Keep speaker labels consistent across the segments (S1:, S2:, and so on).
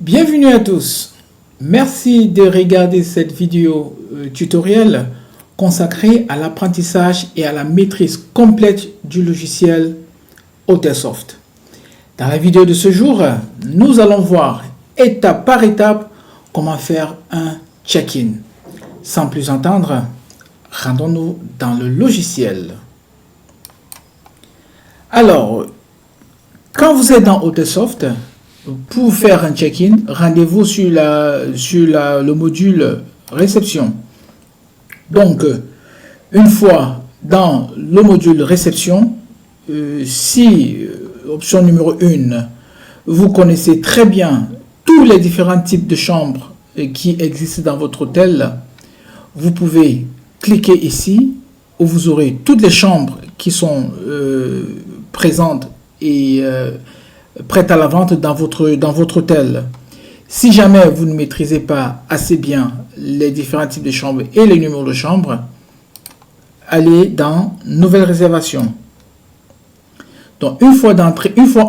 S1: Bienvenue à tous. Merci de regarder cette vidéo tutoriel consacrée à l'apprentissage et à la maîtrise complète du logiciel Hotelsoft. Dans la vidéo de ce jour, nous allons voir étape par étape comment faire un check-in. Sans plus attendre, rendons-nous dans le logiciel. Alors, quand vous êtes dans Hotelsoft, pour faire un check-in, rendez-vous sur le module réception. Donc, une fois dans le module réception, si, option numéro 1, vous connaissez très bien tous les différents types de chambres qui existent dans votre hôtel, vous pouvez cliquer ici où vous aurez toutes les chambres qui sont présentes et prêtes à la vente dans votre hôtel. Si jamais vous ne maîtrisez pas assez bien les différents types de chambres et les numéros de chambre, allez dans Nouvelle réservation. Donc, une fois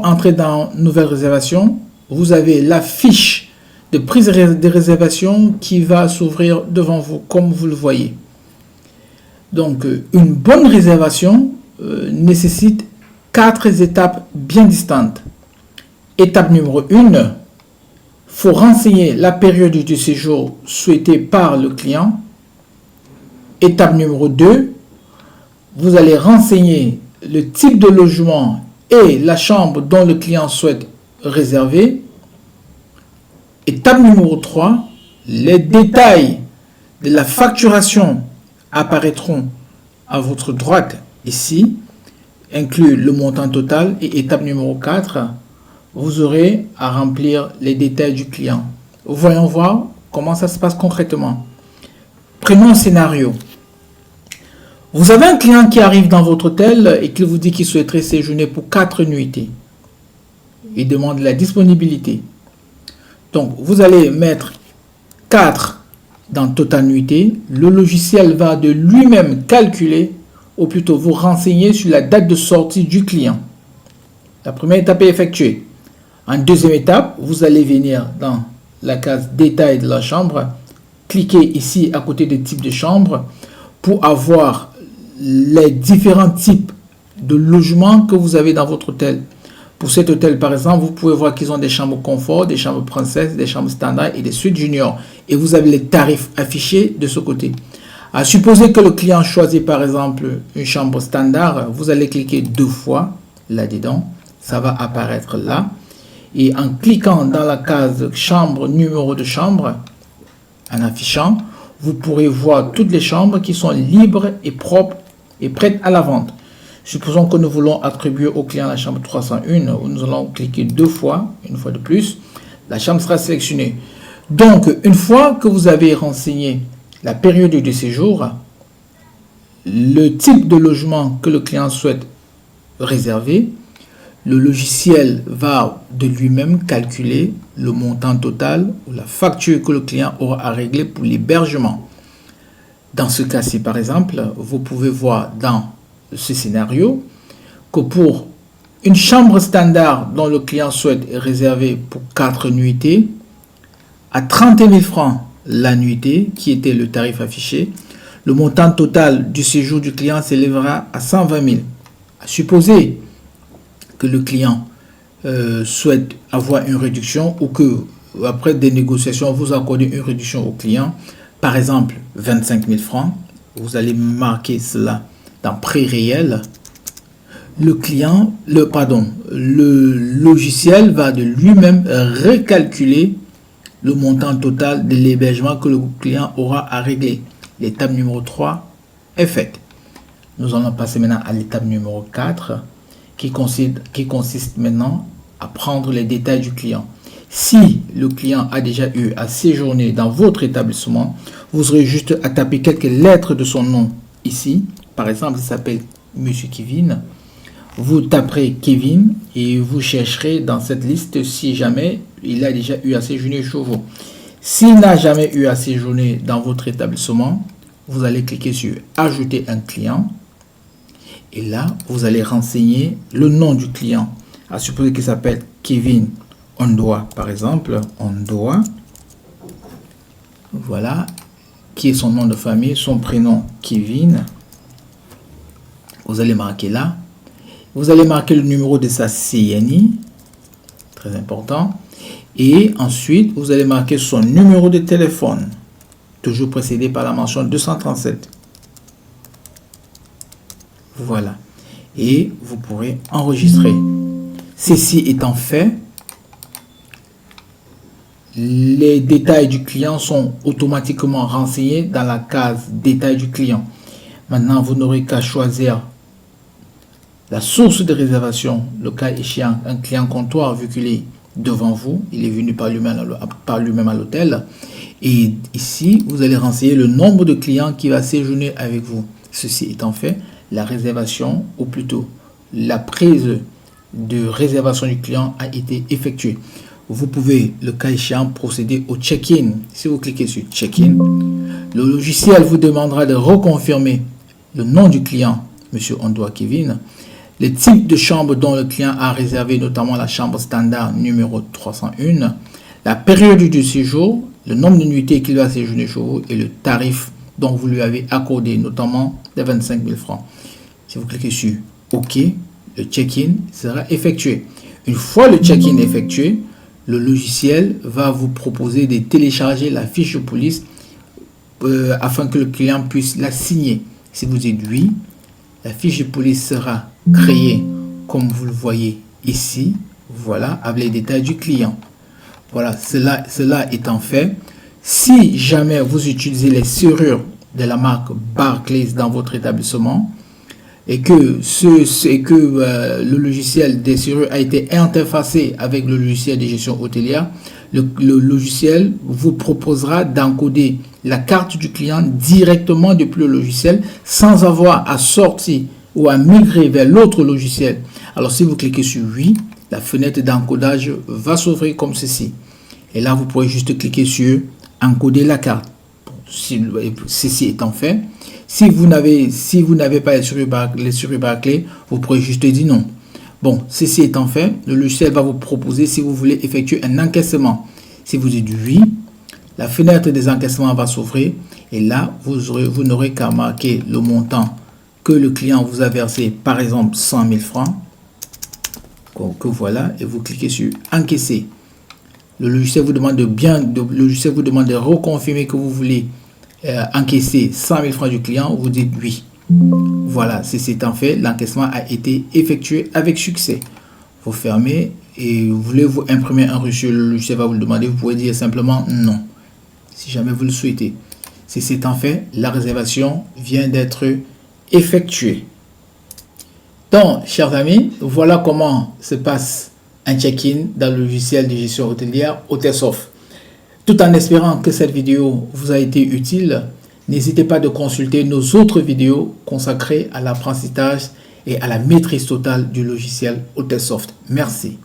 S1: entré dans Nouvelle réservation, vous avez la fiche de prise de réservation qui va s'ouvrir devant vous, comme vous le voyez. Donc, une bonne réservation nécessite 4 étapes bien distinctes. Étape numéro 1, il faut renseigner la période du séjour souhaitée par le client. Étape numéro 2, vous allez renseigner le type de logement et la chambre dont le client souhaite réserver. Étape numéro 3, les détails de la facturation apparaîtront à votre droite ici, inclut le montant total. Et étape numéro 4, vous aurez à remplir les détails du client. Voyons voir comment ça se passe concrètement. Prenons un scénario. Vous avez un client qui arrive dans votre hôtel et qui vous dit qu'il souhaiterait séjourner pour 4 nuitées. Il demande la disponibilité. Donc, vous allez mettre 4 dans total nuitée. Le logiciel va de lui-même calculer, ou plutôt vous renseigner sur la date de sortie du client. La première étape est effectuée. En deuxième étape, vous allez venir dans la case détail de la chambre, cliquez ici à côté des types de chambres pour avoir les différents types de logements que vous avez dans votre hôtel. Pour cet hôtel, par exemple, vous pouvez voir qu'ils ont des chambres confort, des chambres princesse, des chambres standard et des suites junior. Et vous avez les tarifs affichés de ce côté. À supposer que le client choisit par exemple une chambre standard, vous allez cliquer 2 fois là-dedans. Ça va apparaître là. Et en cliquant dans la case chambre, numéro de chambre, en affichant, vous pourrez voir toutes les chambres qui sont libres et propres et prêtes à la vente. Supposons que nous voulons attribuer au client la chambre 301, où nous allons cliquer 2 fois, une fois de plus. La chambre sera sélectionnée. Donc, une fois que vous avez renseigné la période de séjour, le type de logement que le client souhaite réserver, le logiciel va de lui-même calculer le montant total ou la facture que le client aura à régler pour l'hébergement. Dans ce cas-ci, par exemple, vous pouvez voir dans ce scénario que pour une chambre standard dont le client souhaite réserver pour 4 nuitées, à 30 000 francs la nuitée, qui était le tarif affiché, le montant total du séjour du client s'élèvera à 120 000. À supposer que le client souhaite avoir une réduction ou que, après des négociations, vous accordez une réduction au client, par exemple 25 000 francs, vous allez marquer cela dans prix réel. Le logiciel va de lui-même recalculer le montant total de l'hébergement que le client aura à régler. L'étape numéro 3 est faite. Nous allons passer maintenant à l'étape numéro 4 qui consiste maintenant à prendre les détails du client. Si le client a déjà eu à séjourner dans votre établissement, vous aurez juste à taper quelques lettres de son nom ici. Par exemple, il s'appelle Monsieur Kevin. Vous taperez Kevin et vous chercherez dans cette liste si jamais il a déjà eu à séjourner chez vous. S'il n'a jamais eu à séjourner dans votre établissement, vous allez cliquer sur Ajouter un client. Et là, vous allez renseigner le nom du client. À supposer qu'il s'appelle Kevin on doit, par exemple, on doit, voilà, qui est son nom de famille, son prénom Kevin. Vous allez marquer là. Vous allez marquer le numéro de sa CNI, très important. Et ensuite, vous allez marquer son numéro de téléphone, toujours précédé par la mention 237. Voilà. Et vous pourrez enregistrer. Ceci étant fait, les détails du client sont automatiquement renseignés dans la case détails du client. Maintenant, vous n'aurez qu'à choisir la source de réservation, le cas échéant, un client comptoir, vu qu'il est devant vous, il est venu par lui-même à l'hôtel. Et ici, vous allez renseigner le nombre de clients qui va séjourner avec vous. Ceci étant fait, la réservation, ou plutôt la prise de réservation du client a été effectuée. Vous pouvez, le cas échéant, procéder au check-in. Si vous cliquez sur check-in, le logiciel vous demandera de reconfirmer le nom du client, Monsieur Ondoa Kevin, le type de chambre dont le client a réservé, notamment la chambre standard numéro 301, la période du séjour, le nombre de nuitées qu'il va séjourner chez vous et le tarif dont vous lui avez accordé, notamment les 25 000 francs. Si vous cliquez sur OK, le check-in sera effectué. Une fois le check-in effectué, le logiciel va vous proposer de télécharger la fiche de police afin que le client puisse la signer. Si vous dites oui, la fiche de police sera créée comme vous le voyez ici. Voilà, avec les détails du client. Voilà, cela étant fait, si jamais vous utilisez les serrures de la marque Barclays dans votre établissement et que, le logiciel des serrures a été interfacé avec le logiciel de gestion hôtelière, le logiciel vous proposera d'encoder la carte du client directement depuis le logiciel sans avoir à sortir ou à migrer vers l'autre logiciel. Alors si vous cliquez sur oui, la fenêtre d'encodage va s'ouvrir comme ceci. Et là, vous pourrez juste cliquer sur encoder la carte. Ceci étant fait, si vous n'avez pas les serrures Barclays, vous pourrez juste dire non. Bon, ceci étant fait, le logiciel va vous proposer si vous voulez effectuer un encaissement. Si vous dites oui, la fenêtre des encaissements va s'ouvrir et là, vous n'aurez qu'à marquer le montant que le client vous a versé, par exemple 100 000 francs. Que voilà, et vous cliquez sur encaisser. Le logiciel vous demande de reconfirmer que vous voulez encaisser 100 000 francs du client. Vous dites oui. Voilà, c'est étant fait, l'encaissement a été effectué avec succès. Vous fermez et voulez-vous imprimer un reçu, le logiciel va vous le demander. Vous pouvez dire simplement non, si jamais vous le souhaitez. C'est étant fait, la réservation vient d'être effectuée. Donc, chers amis, voilà comment se passe un check-in dans le logiciel de gestion hôtelière Hotelsoft. Tout en espérant que cette vidéo vous a été utile, n'hésitez pas de consulter nos autres vidéos consacrées à l'apprentissage et à la maîtrise totale du logiciel Hotelsoft. Merci.